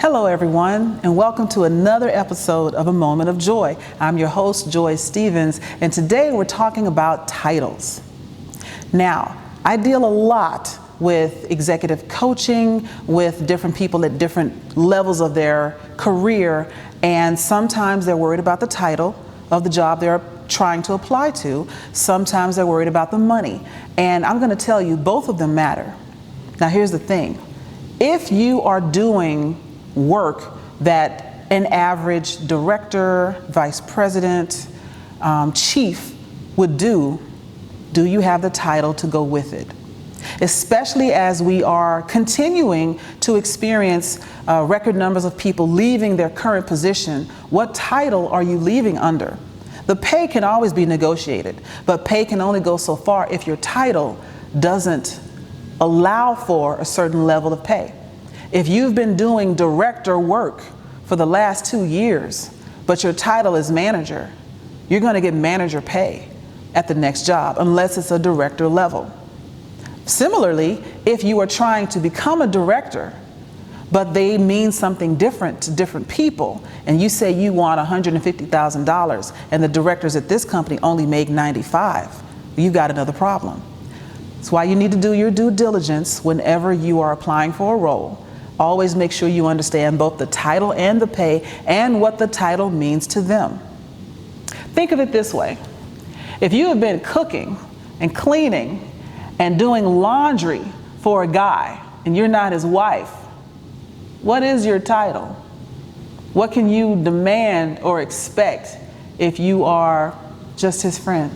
Hello everyone, and welcome to another episode of A Moment of Joy. I'm your host, Joy Stevens, and today we're talking about titles. Now, I deal a lot with executive coaching, with different people at different levels of their career, and sometimes they're worried about the title of the job they're trying to apply to. Sometimes they're worried about the money, and I'm going to tell you both of them matter. Now here's the thing. If you are doing work that an average director, vice president, chief would do you have the title to go with it? Especially as we are continuing to experience record numbers of people leaving their current position, what title are you leaving under? The pay can always be negotiated, but pay can only go so far if your title doesn't allow for a certain level of pay. If you've been doing director work for the last 2 years, but your title is manager, you're going to get manager pay at the next job, unless it's a director level. Similarly, if you are trying to become a director, but they mean something different to different people, and you say you want $150,000, and the directors at this company only make $95,000, you've got another problem. That's why you need to do your due diligence whenever you are applying for a role. Always make sure you understand both the title and the pay and what the title means to them. Think of it this way. If you have been cooking and cleaning and doing laundry for a guy and you're not his wife, what is your title? What can you demand or expect if you are just his friend?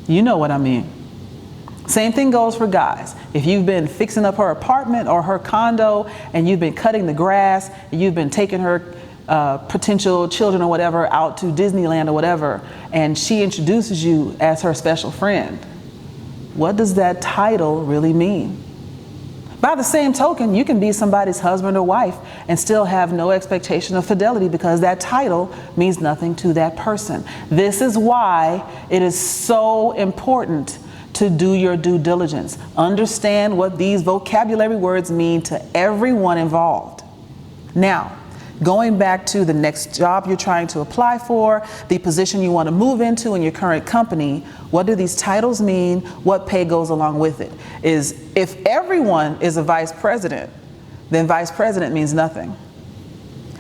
You know what I mean. Same thing goes for guys. If you've been fixing up her apartment or her condo and you've been cutting the grass, and you've been taking her potential children or whatever out to Disneyland or whatever, and she introduces you as her special friend, what does that title really mean? By the same token, you can be somebody's husband or wife and still have no expectation of fidelity because that title means nothing to that person. This is why it is so important to do your due diligence. Understand what these vocabulary words mean to everyone involved. Now, going back to the next job you're trying to apply for, the position you want to move into in your current company, what do these titles mean? What pay goes along with it? If everyone is a vice president, then vice president means nothing.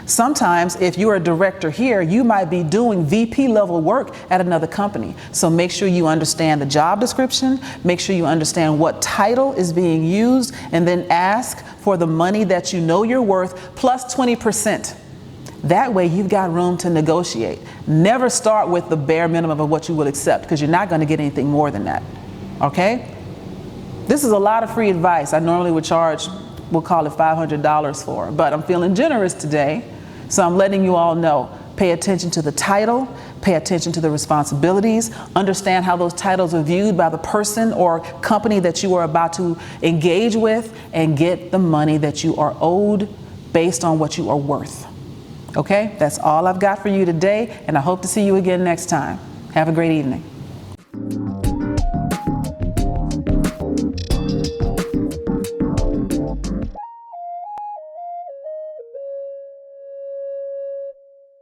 Sometimes if you're a director here, you might be doing VP level work at another company. So make sure you understand the job description, make sure you understand what title is being used, and then ask for the money that you know you're worth plus 20%. That way you've got room to negotiate. Never start with the bare minimum of what you will accept, because you're not going to get anything more than that. Okay? This is a lot of free advice. I normally would charge, we'll call it $500 for, but I'm feeling generous today. So I'm letting you all know, pay attention to the title, pay attention to the responsibilities, understand how those titles are viewed by the person or company that you are about to engage with, and get the money that you are owed based on what you are worth. Okay, that's all I've got for you today, and I hope to see you again next time. Have a great evening.